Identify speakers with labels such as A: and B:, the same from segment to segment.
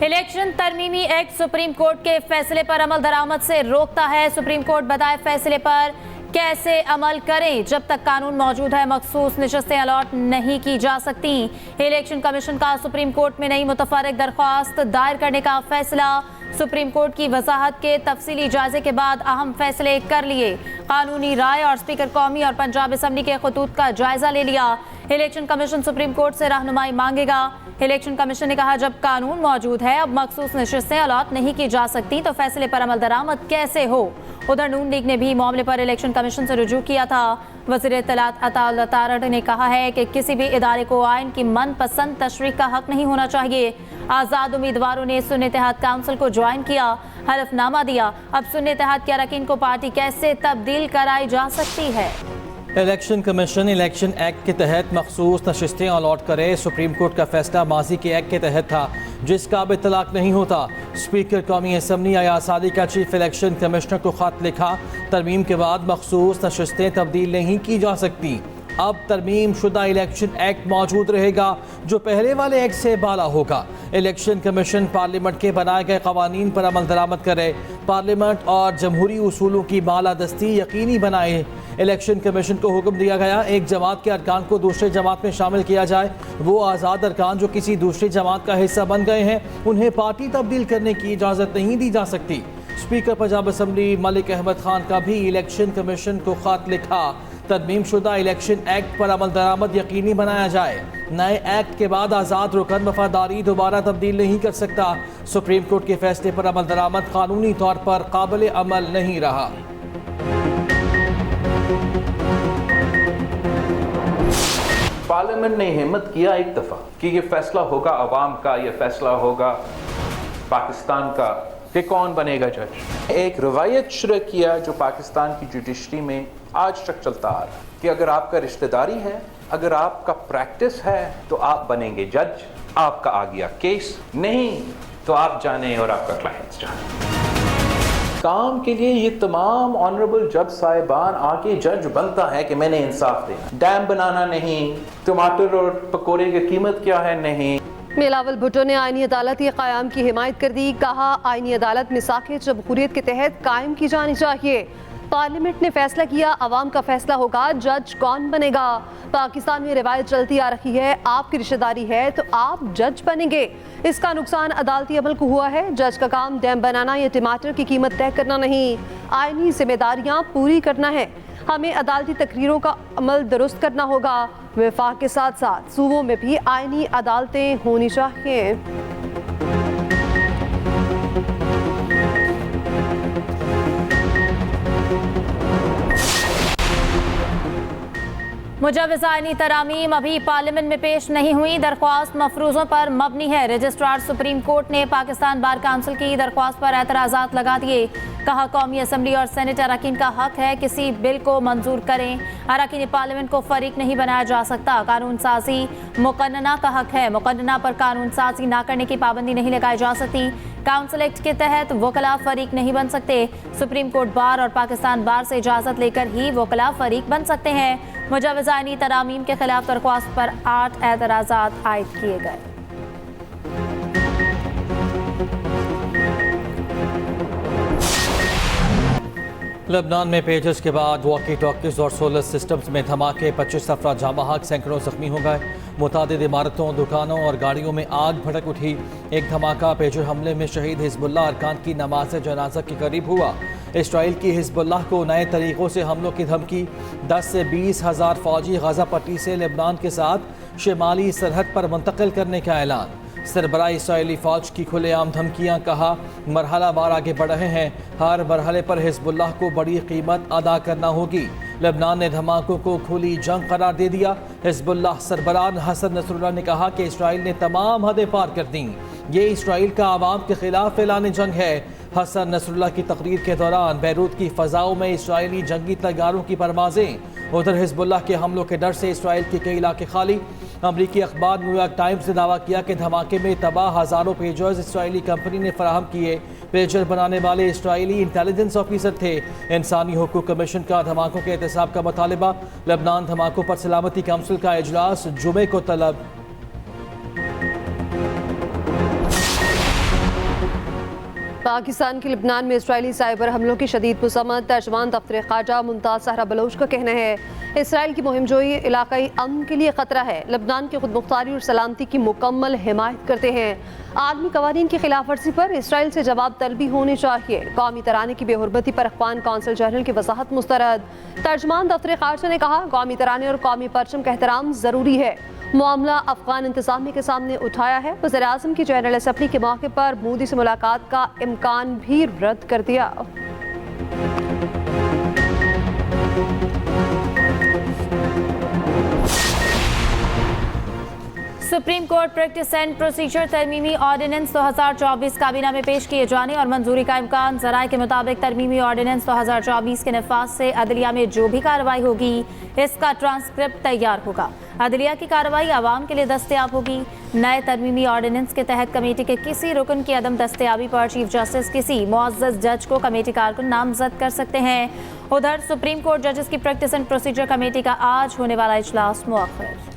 A: Election तरमीमी act supreme court के फैसले पर अमल दरामद से रोकता है। सुप्रीम कोर्ट बताए फैसले पर कैसे अमल करें। जब तक कानून मौजूद है मखसूस नशस्तें अलॉट नहीं की जा सकती। इलेक्शन कमीशन का सुप्रीम कोर्ट में नई मुतफर्रिक दरख्वास्त दायर करने का फैसला। सुप्रीम कोर्ट की वजाहत के तफसीली जायजे के बाद अहम फैसले कर लिए। कानूनी राय और स्पीकर कौमी और पंजाब असम्बली के खतूत का जायजा ले लिया। इलेक्शन कमीशन सुप्रीम कोर्ट से रहनुमाई मांगेगा। इलेक्शन कमीशन ने कहा जब कानून मौजूद है अब मखसूस नशिस्तें अलॉट नहीं की जा सकती तो फैसले पर अमल दरामद कैसे हो। उधर नून लीग ने भी मामले पर इलेक्शन कमीशन से रुजू किया था। वज़ीर इत्तलात अता तारड़ ने कहा है कि किसी भी इदारे को आइन की मनपसंद तशरीह का हक नहीं होना चाहिए। आज़ाद उम्मीदवारों ने सुन्नी इत्तेहाद काउंसिल को ज्वाइन किया, हलफनामा दिया। अब सुन्नी इत्तेहाद के अरकान को पार्टी कैसे तब्दील कराई जा सकती है।
B: इलेक्शन कमीशन इलेक्शन एक्ट के तहत मखसूस नशिस्तें अलॉट करे। सुप्रीम कोर्ट का फैसला माजी के एक्ट के तहत था जिसका अब इतलाक नहीं होता। स्पीकर कौमी असम्बली आयासादी का चीफ इलेक्शन कमिश्नर को खत लिखा। तरमीम के बाद मखसूस नशिस्तें तब्दील नहीं की जा सकती। अब तरमीम शुदा इलेक्शन एक्ट मौजूद रहेगा जो पहले वाले एक्ट से बाला होगा। इलेक्शन कमीशन पार्लियामेंट के बनाए गए कवानीन पर अमल दरामद करे। पार्लियामेंट और जमहूरी उसूलों की बालादस्ती यकीनी बनाए। इलेक्शन कमीशन को हुक्म दिया गया एक जमात के अरकान को दूसरे जमात में शामिल किया जाए। वो आज़ाद अरकान जो किसी दूसरी जमात का हिस्सा बन गए हैं उन्हें पार्टी तब्दील करने की इजाज़त नहीं दी जा सकती। स्पीकर पंजाब असम्बली मलिक अहमद खान का भी इलेक्शन कमीशन को खत लिखा। तरमीम शुदा इलेक्शन एक्ट पर अमल दरामद यकीनी बनाया जाए। नए एक्ट के बाद आज़ाद रुकन वफादारी दोबारा तब्दील नहीं कर सकता। सुप्रीम कोर्ट के फैसले पर अमल दरामद कानूनी तौर पर काबिल अमल नहीं रहा।
C: पार्लियामेंट ने हिम्मत किया एक दफ़ा कि ये फैसला होगा अवाम का, ये फैसला होगा पाकिस्तान का कि कौन बनेगा जज। एक रवायत शुरू किया जो पाकिस्तान की जुडिशरी में आज तक चलता आ रहा है कि अगर आपका रिश्तेदारी है, अगर आपका प्रैक्टिस है तो आप बनेंगे जज, आपका आ गया केस, नहीं तो आप जाने और आपका क्लाइंट जाने। काम के लिए ये तमाम ऑनरेबल जज साहिबान आके जज बनता है कि मैंने इंसाफ देना। डैम बनाना नहीं, टमाटर और पकौड़े की कीमत क्या है नहीं।
D: बिलावल भुट्टो ने आईनी अदालत के क़याम की हिमायत कर दी। कहा आईनी अदालत मिसाक़ जमहूरियत के तहत कायम की जानी चाहिए। पार्लियामेंट ने फैसला किया, अवाम का फैसला होगा जज कौन बनेगा। पाकिस्तान में रिवायत चलती आ रही है आपकी रिश्तेदारी है तो आप जज बनेंगे। इसका नुकसान अदालती अमल को हुआ है। जज का काम डैम बनाना या टमाटर की कीमत तय करना नहीं, आईनी जिम्मेदारियां पूरी करना है। हमें अदालती तकरीरों का अमल दुरुस्त करना होगा। वफाक के साथ साथ सूबों में भी आईनी अदालतें होनी चाहिए।
A: मुजव्वज़ आईनी तरामीम अभी पार्लियामेंट में पेश नहीं हुई। दरख्वास्त मफरूज़ों पर मबनी है। रजिस्ट्रार सुप्रीम कोर्ट ने पाकिस्तान बार काउंसिल की दरख्वास्त पर एतराज़ात लगा दिए। कहा कौमी असम्बली और सेनेट अरकान का हक है किसी बिल को मंजूर करें। अरकान पार्लियामेंट को फरीक नहीं बनाया जा सकता। कानून साजी मुकन्नना का हक है। मुकन्नना पर कानून साजी ना करने की पाबंदी नहीं लगाई जा सकती। काउंसिल एक्ट के तहत वकला फरीक नहीं बन सकते। सुप्रीम कोर्ट बार और पाकिस्तान बार से इजाज़त लेकर ही वकला फरीक बन सकते हैं। मुजव्वज़ आईनी तरामीम के खिलाफ दरख्वास्त पर 8 एतराज़ात आयद किए गए।
B: लेबनान में पेजर्स के बाद वॉकी टॉकीज और सोलर सिस्टम्स में धमाके, 25 अफराद जाँ बहक, सैकड़ों जख्मी हो गए। मुतादिद इमारतों, दुकानों और गाड़ियों में आग भड़क उठी। एक धमाका पेजर हमले में शहीद हिजबुल्लाह अरकान की नमाज जनाजा के करीब हुआ। इसराइल की हिजबुल्लाह को नए तरीक़ों से हमलों की धमकी। 10 से 20 हज़ार फौजी गजा पट्टी से लेबनान के साथ शिमाली सरहद पर मुंतकिल करने का ऐलान। सरबराह इसराइली फ़ौज की खुलेआम धमकियाँ। कहा मरहला वार आगे बढ़ रहे हैं, हर मरहले पर हिजबुल्लाह को बड़ी कीमत अदा करना होगी। लेबनान ने धमाकों को खुली जंग करार दे दिया। हिजबुल्लाह सरबराह हसन नसरुल्लाह ने कहा कि इसराइल ने तमाम हदें पार कर दी। ये इसराइल का आवाम के खिलाफ फैलाने जंग है। हसन नसरुल्लाह की तकरीर के दौरान बैरूत की फ़ज़ाओं में इसराइली जंगी तैयारों की परवाज़ें। उधर हिजबुल्लाह के हमलों के डर से इसराइल के कई इलाके खाली। अमरीकी अखबार न्यूयॉर्क टाइम्स ने दावा किया कि धमाके में तबाह हज़ारों पेजर्स इसराइली कंपनी ने फराहम किए। पेजर बनाने वाले इसराइली इंटेलिजेंस ऑफिसर थे। इंसानी हुकूक कमीशन का धमाकों के एहतसाब का मुतालबा। लेबनान धमाकों पर सलामती काउंसिल का इजलास जुमे को तलब।
D: पाकिस्तान के लबनान में इसराइली साइबर हमलों की शदीद मुज़म्मत। तर्जमान दफ्तर ख़ारजा मुमताज़ सहरा बलोच का कहना है इसराइल की मुहिमजोई इलाकाई अमन के लिए ख़तरा है। लबनान की खुदमुख्तारी और सलामती की मुकम्मल हिमायत करते हैं। आलमी कवानीन की खिलाफ वर्जी पर इसराइल से जवाब तलबी होनी चाहिए। कौमी तराने की बेहुरमती पर अख़वान कौंसिल जनरल की वजाहत मुस्तरद। तर्जमान दफ्तर ख़ारजा ने कहा कौमी तराने और कौमी परचम का एहतराम ज़रूरी है। मामला अफगान इंतजामिया के सामने उठाया है। वज़ीर-ए-आज़म की जनरल असम्बली के मौके पर मोदी से मुलाकात का इम्कान भी रद्द कर दिया।
A: Supreme court practice and procedure तरमीमी ऑर्डिनेंस 2024 काबीना में पेश किए जाने और मंजूरी का इम्कान। ज़राए के मुताबिक तरमीमी ऑर्डिनेंस 2024 के नफाज से अदलिया में जो भी कार्रवाई होगी इसका ट्रांसक्रिप्ट तैयार होगा। अदलिया की कार्रवाई आवाम के लिए दस्तयाब होगी। नए तरमीमी ऑर्डिनेंस के तहत कमेटी के किसी रुकन की अदम दस्तयाबी पर चीफ जस्टिस किसी मुअज़्ज़ज़ जज को कमेटी कारकुन नामजद कर सकते हैं। उधर सुप्रीम कोर्ट जजेस की प्रैक्टिस एंड प्रोसीजर कमेटी का आज होने वाला इजलास मुअख्खर।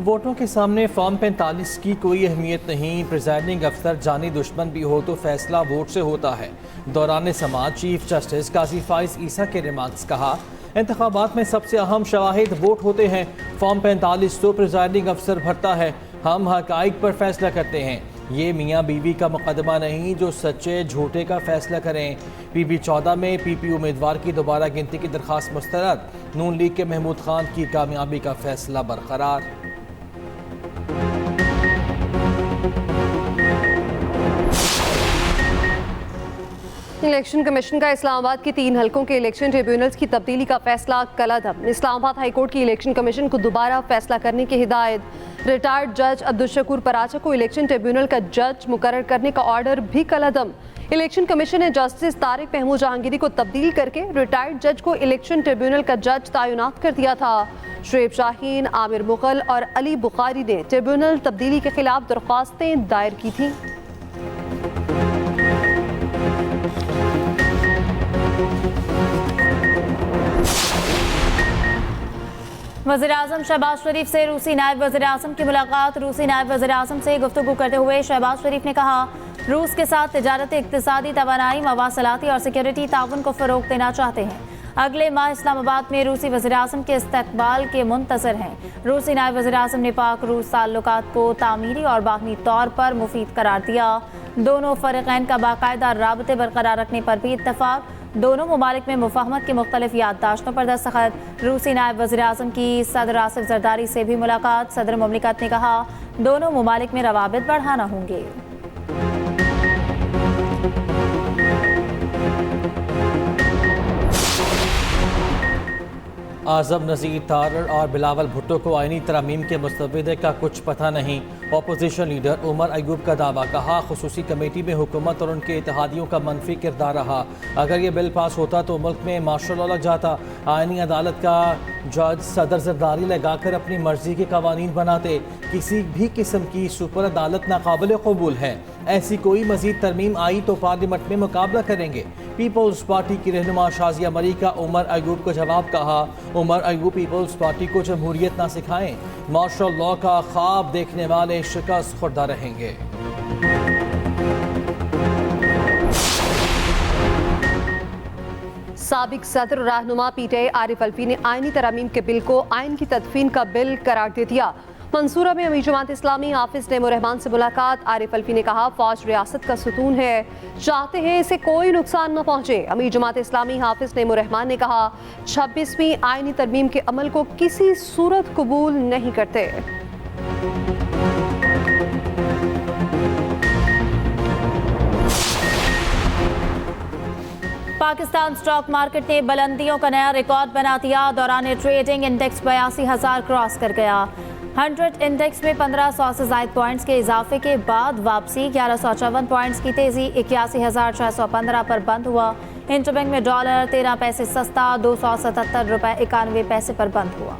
B: वोटों के सामने फॉर्म 45 की कोई अहमियत नहीं। प्रिजाइडिंग अफसर जानी दुश्मन भी हो तो फैसला वोट से होता है। दौरान समाअत चीफ जस्टिस काजी फाइज ईसा के रिमार्क्स। कहा इंतखाबात में सबसे अहम शवाहिद वोट होते हैं। फॉर्म 45 तो प्रिजाइडिंग अफसर भरता है, हम हकाइक पर फैसला करते हैं। ये मियाँ बीवी का मुकदमा नहीं जो सच्चे झूठे का फैसला करें। PB 14 में PP उम्मीदवार की दोबारा गिनती की दरख्वास्त मुस्तरद। नून लीग के महमूद खान की कामयाबी का फैसला बरकरार।
D: इलेक्शन कमीशन का इस्लामाबाद के 3 हलकों के इलेक्शन ट्रिब्यूनल्स की तब्दीली का फैसला कलअदम। इस्लामाबाद हाई कोर्ट की इलेक्शन कमीशन को दोबारा फैसला करने की हिदायत। रिटायर्ड जज अब्दुल शकूर पराचा को इलेक्शन ट्रिब्यूनल का जज मुकर्रर करने का ऑर्डर भी कलअदम। इलेक्शन कमीशन ने जस्टिस तारिक महमूद जहांगीरी को तब्दील करके रिटायर्ड जज को इलेक्शन ट्रिब्यूनल का जज तैनात कर दिया था। शुएब शाहीन, आमिर मुगल और अली बुखारी ने ट्रिब्यूनल तब्दीली के खिलाफ दरख्वास्तें दायर की थी।
A: वज़ीर-ए-आज़म शहबाज शरीफ से रूसी नायब वज़ीर-ए-आज़म की मुलाकात। रूसी नायब वज़ीर-ए-आज़म से गुफ्तगू करते हुए शहबाज शरीफ ने कहा रूस के साथ तिजारत, इक्तिसादी, तवानाई, मवासलाती और सिक्योरिटी ताउन को फ़रोग़ देना चाहते हैं। अगले माह इस्लामाबाद में रूसी वज़ीर-ए-आज़म के इस्तक़बाल के मुंतज़र हैं। रूसी नायब वज़ीर-ए-आज़म ने पाक रूस ताल्लुकात को तामीरी और बाहमी तौर पर मुफीद करार दिया। दोनों फ़रीक़ैन का बाकायदा राबते बरकरार रखने पर भी इत्तफ़ाक़। दोनों ममालिक में मुफ़ाहमत की मुख्तलिफ याददाश्तों पर दस्तखत। रूसी नायब वज़ीर-ए-आज़म की सदर आसिफ ज़रदारी से भी मुलाकात। सदर मुमलिकत ने कहा दोनों ममालिक में रवाबित बढ़ाना होंगे।
B: आज़म नज़ीर तारर और बिलावल भुट्टो को आईनी तरमीम के मुस्तविदे का कुछ पता नहीं। अपोजिशन लीडर उमर अयूब का दावा। कहा खुसूसी कमेटी में हुकूमत और उनके इत्तेहादियों का मनफी किरदार रहा। अगर ये बिल पास होता तो मुल्क में मार्शल लॉ लग जाता। आईनी अदालत का जज सदर जरदारी लगाकर अपनी मर्जी के कवानीन बनाते। किसी भी किस्म की सुपर अदालत नाकाबिल कबूल है। ऐसी कोई मजीद तरमीम आई तो पार्लियामेंट में मुकाबला करेंगे। पीपल्स पार्टी की रहनुमा शाजिया मरी का उमर अयूब को जवाब। कहा उमर अयूब पीपल्स पार्टी को जमहूरियत ना सिखाएं। मार्शल लॉ का ख्वाब देखने वाले शिकस्त खुर्दा रहेंगे।
D: साबिक सदर रहनुमा PTI आरिफ अलवी ने आईनी तरमीम के बिल को आइन की तदफीन का बिल करार दे दिया। मंसूरा में अमीर जमात इस्लामी हाफिज नईमुर रहमान से मुलाकात। आरिफ अलवी ने कहा फौज रियासत का सुतून है, चाहते हैं इसे कोई नुकसान न पहुंचे। अमीर जमात इस्लामी हाफिज नईमुर रहमान ने कहा 26वीं आईनी तरमीम के अमल को किसी सूरत कबूल नहीं करते।
A: पाकिस्तान स्टॉक मार्केट ने बुलंदियों का नया रिकॉर्ड बना दिया। दौरान ट्रेडिंग इंडेक्स 82,000 क्रॉस कर गया। 100 इंडेक्स में 1500 से ज़ायद पॉइंट्स के इजाफे के बाद वापसी। 1154 पॉइंट्स की तेजी 81,615 पर बंद हुआ। इंटरबैंक में डॉलर 13 पैसे सस्ता 277 रुपये 91 पैसे पर बंद हुआ।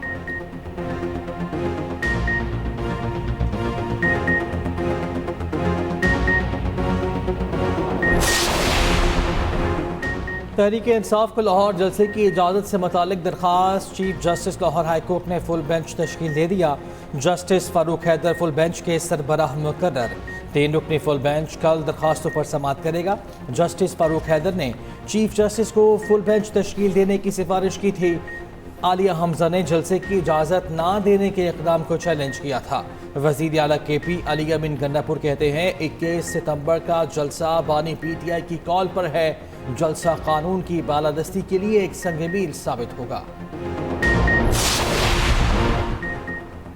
B: तहरीक इंसाफ को लाहौर जलसे की इजाज़त से मुतालिक दरख्वास्त chief justice Lahore high court ने फुल बेंच तश्कील दे दिया। Justice Farooq Haider full bench के सरबराह मुकर्रर। 3 रुकनी फुल बेंच कल दरख्वास्तों पर समाअत करेगा। जस्टिस फारूक हैदर ने चीफ जस्टिस को फुल बेंच तश्कील देने की सिफारिश की थी। आलिया हमजा ने जलसे की इजाज़त ना देने के इक़दाम को चैलेंज किया था। वज़ीर आला KP अली अमीन गन्नापुर कहते हैं 21 सितंबर का जलसा बानी PTI की कॉल पर है। जलसा कानून की बालादस्ती के लिए एक संग-ए-मील साबित होगा।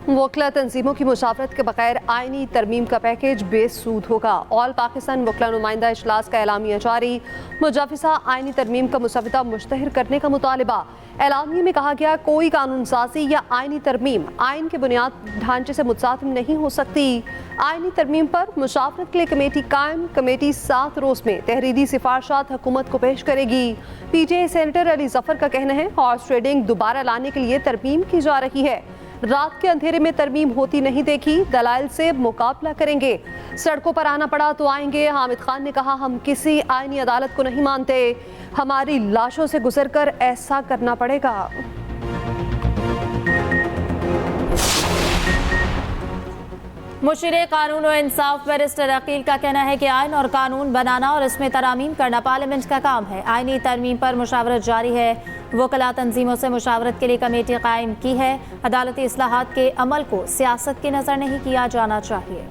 D: वकला तंजीमों की मुशावरत के बगैर आइनी तरमीम का पैकेज बेसूद होगा। ऑल पाकिस्तान वकला नुमाइंदा इजलास का एलामिया जारी। मुजाविजा आइनी तरमीम का मुसवदा मुश्तहर करने का मुतालिबा। एलामिया में कहा गया कोई कानून साजी या आइनी तरमीम आइन के बुनियाद ढांचे से मुतसातिम नहीं हो सकती। आइनी तरमीम पर मुशावरत के लिए कमेटी कायम। कमेटी 7 रोज में तहरीरी सिफारशात हुकूमत को पेश करेगी। PTI सेनेटर अली जफर का कहना है हॉर्स ट्रेडिंग दोबारा लाने के लिए तरमीम की जा रही है। रात के अंधेरे में तरमीम होती नहीं देखी, दलाइल से मुकाबला करेंगे। सड़कों पर आना पड़ा तो आएंगे। हामिद खान ने कहा हम किसी आईनी अदालत को नहीं मानते, हमारी लाशों से गुजरकर ऐसा करना पड़ेगा।
A: मुशीरे कानून और इंसाफ बैरिस्टर अकील का कहना है कि आइन और कानून बनाना और इसमें तरामीम करना पार्लियामेंट का काम है। आइनी तरमीम पर मुशावरत जारी है। वकला तंजीमों से मुशावरत के लिए कमेटी कायम की है। अदालती इस्लाहात के अमल को सियासत की नज़र नहीं किया जाना चाहिए।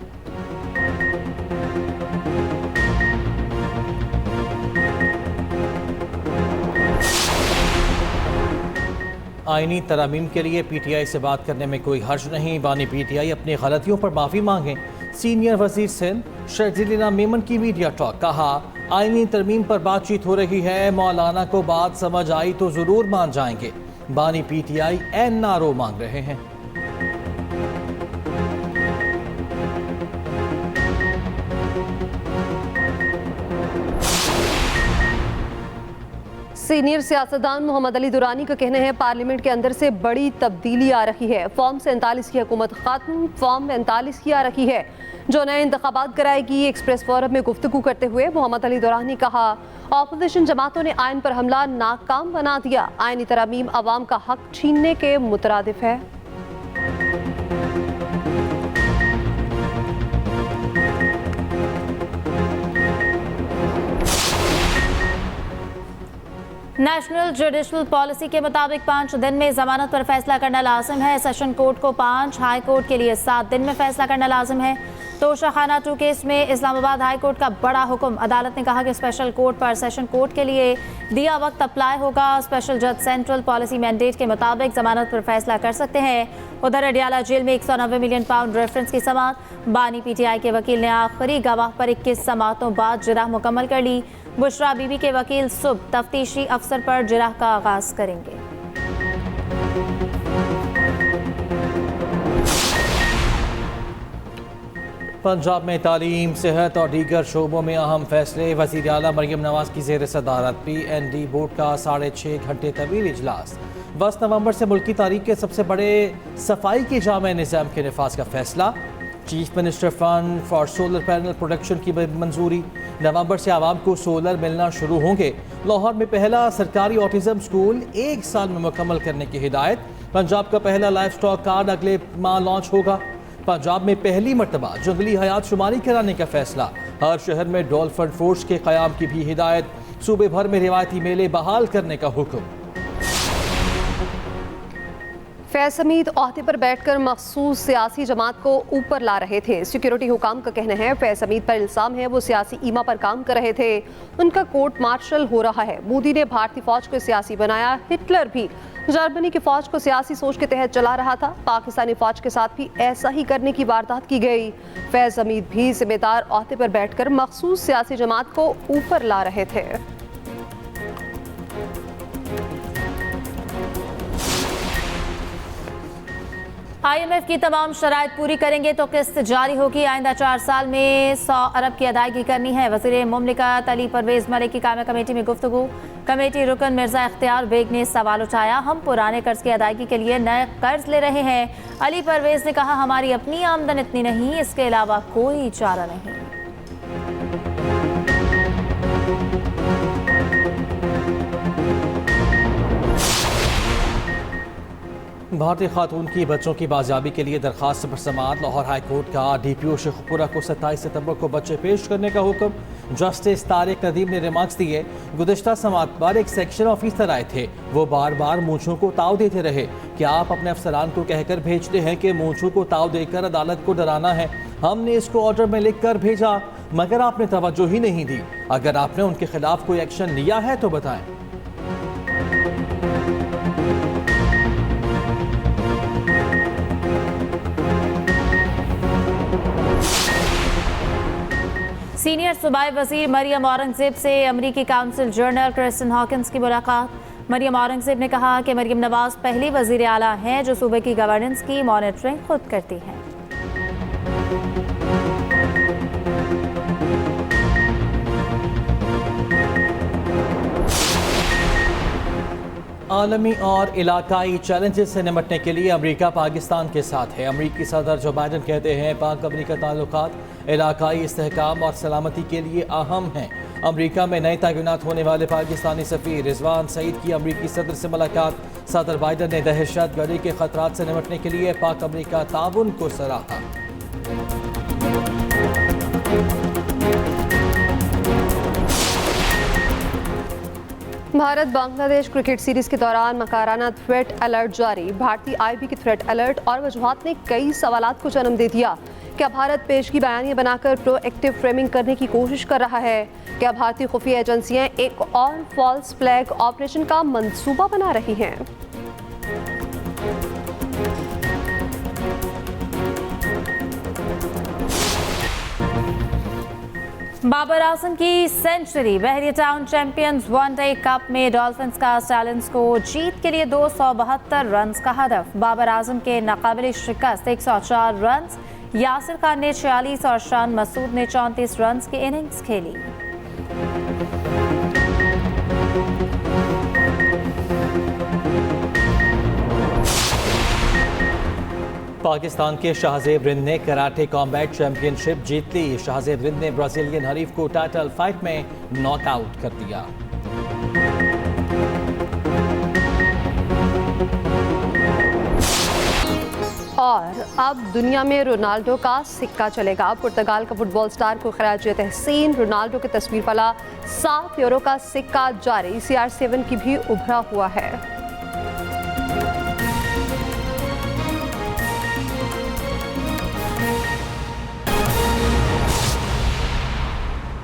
B: आइनी तरामीम के लिए PTI से बात करने में कोई हर्ज नहीं। बानी PTI अपनी गलतियों पर माफ़ी मांगें। सीनियर वजीर सिंध शर्जीला मेमन की मीडिया टॉक। कहा आइनी तरमीम पर बातचीत हो रही है, मौलाना को बात समझ आई तो ज़रूर मान जाएंगे। बानी PTI NRO मांग रहे हैं।
D: सीनियर सियासतदान मोहम्मद अली दुरानी का कहना है पार्लियामेंट के अंदर से बड़ी तब्दीली आ रही है। फॉर्म 47 की हुकूमत खत्म, फॉर्म 45 की आ रही है जो नए इंतखाबात कराएगी। एक्सप्रेस फोरम में गुफ्तगू करते हुए मोहम्मद अली दुरानी कहा ऑपोजिशन जमातों ने आइन पर हमला नाकाम बना दिया। आइनी तरामीम अवाम का हक छीनने के मुतरादिफ है।
A: नेशनल जुडिशल पॉलिसी के मुताबिक 5 दिन में जमानत पर फैसला करना लाजिम है। सेशन कोर्ट को 5, हाई कोर्ट के लिए 7 दिन में फैसला करना लाजिम है। तोशा खाना 2 केस में इस्लामाबाद हाई कोर्ट का बड़ा हुक्म। अदालत ने कहा कि स्पेशल कोर्ट पर सेशन कोर्ट के लिए दिया वक्त अप्लाई होगा। स्पेशल जज सेंट्रल पॉलिसी मैंडेट के मुताबिक जमानत पर फैसला कर सकते हैं। उधर अडियाला जेल में 190 मिलियन पाउंड रेफरेंस की समाअत। बानी PTI के वकील ने आखिरी गवाह पर 21 समाअतों बाद जिरह मुकम्मल कर ली। बुशरा बीबी के वकील सुबह तफ्तीशी अफसर पर जिरह का आगाज करेंगे।
B: पंजाब में तालीम, सेहत और दीगर शोबों में अहम फैसले। वज़ीर आला मरियम नवाज की ज़ेर सदारत PND बोर्ड का 6.5 घंटे तवील इजलास। 10 नवंबर से मुल्क की तारीख के सबसे बड़े सफाई के जामे निज़ाम के नफाज का फैसला। Chief minister fund for solar panel production की मंजूरी। नवंबर से आवाम को सोलर मिलना शुरू होंगे। लाहौर में पहला सरकारी ऑटिज्म स्कूल 1 साल में मुकम्मल करने की हिदायत। पंजाब का पहला लाइफ स्टॉक कार्ड अगले माह लॉन्च होगा। पंजाब में पहली मरतबा जंगली हयात शुमारी कराने का फैसला। हर शहर में डॉल्फिन फोर्स के क़याम की भी हिदायत। सूबे भर में रिवायती मेले बहाल करने का हुक्म।
D: फैज हमीद ओहदे पर बैठकर मखसूस सियासी जमात को ऊपर ला रहे थे। सिक्योरिटी हुकाम का कहना है फैज हमीद पर इल्जाम है वो सियासी ईमा पर काम कर रहे थे। उनका कोर्ट मार्शल हो रहा है। मोदी ने भारतीय फौज को सियासी बनाया। हिटलर भी जर्मनी की फौज को सियासी सोच के तहत चला रहा था। पाकिस्तानी फौज के साथ भी ऐसा ही करने की वारदात की गई। फैज हमीद भी जिम्मेदार ओहदे पर बैठकर मखसूस सियासी जमात को ऊपर ला रहे थे।
A: IMF की तमाम शराइत पूरी करेंगे तो किस्त जारी होगी। आइंदा 4 साल में 100 अरब की अदायगी करनी है। वज़ीर मुमलिकत अली परवेज मलिक की कायम कमेटी में गुफ्तगू। कमेटी रुकन मिर्जा इख्तियार बेग ने सवाल उठाया हम पुराने कर्ज की अदायगी के लिए नए कर्ज ले रहे हैं। अली परवेज ने कहा हमारी अपनी आमदन इतनी नहीं, इसके अलावा कोई चारा नहीं।
B: भारतीय खातून की बच्चों की बाजियाबी के लिए दरखास्त पर समाअत। लाहौर हाई कोर्ट का DPO शेखपुरा को 27 सितंबर को बच्चे पेश करने का हुक्म। जस्टिस तारिक नदीम ने रिमार्क्स दिए, गुज़िश्ता समाअत पर एक सेक्शन ऑफिसर आए थे, वो बार बार मूंछों को ताव देते रहे कि आप अपने अफसरान को कहकर भेजते हैं कि मूंछों को ताव देकर अदालत को डराना है। हमने इसको ऑर्डर में लिख कर भेजा मगर आपने तवज्जो ही नहीं दी। अगर आपने उनके खिलाफ कोई एक्शन लिया है तो बताएं।
A: सीनियर सूबाई वजीर मरियम औरंगजेब से अमरीकी काउंसिल जनरल क्रिस्टन हॉकिंस की मुलाकात। मरियम औरंगजेब ने कहा कि मरियम नवाज पहली वजीर आला हैं जो सूबे की गवर्नेंस की मॉनिटरिंग खुद करती हैं।
B: आलमी और इलाकाई चैलेंजेस से निपटने के लिए अमेरिका पाकिस्तान के साथ है। अमेरिकी सदर जो बाइडन कहते हैं पाक अमेरिका ताल्लुकात इलाकाई इस्तेहकाम और सलामती के लिए अहम हैं। अमेरिका में नए तैनात होने वाले पाकिस्तानी सफ़ीर रिजवान सईद की अमेरिकी सदर से मुलाकात। सदर बाइडन ने दहशत गर्दी के खतरात से निपटने के लिए पाक अमेरिका ताउन को सराहा।
D: भारत बांग्लादेश क्रिकेट सीरीज के दौरान मकाराना थ्रेट अलर्ट जारी। भारतीय IB की थ्रेट अलर्ट और वजूहात ने कई सवालात को जन्म दे दिया। क्या भारत पेशगी बयानिया बनाकर प्रोएक्टिव फ्रेमिंग करने की कोशिश कर रहा है? क्या भारतीय खुफिया एजेंसियां एक और फॉल्स फ्लैग ऑपरेशन का मंसूबा बना रही हैं?
A: बाबर आजम की सेंचुरी। बहरिया टाउन चैंपियंस वनडे कप में डॉल्फिन्स का स्टैलियंस को जीत के लिए 272 रन का हदफ। बाबर आजम के नाकाबिल शिकस्त 104 रन। यासिर खान ने 46 और शान मसूद ने 34 रन की इनिंग्स खेली।
B: पाकिस्तान के शाहजेब रिंद ने कराटे कॉम्बैट चैंपियनशिप जीत ली। शाहजेब रिंद ने ब्राजीलियन हरीफ को टाइटल फाइट में नॉकआउट कर दिया।
D: और अब दुनिया में रोनाल्डो का सिक्का चलेगा। पुर्तगाल का फुटबॉल स्टार को खराज तहसीन रोनाल्डो की तस्वीर वाला 7 यूरो का सिक्का जारी। CR7 की भी उभरा हुआ है।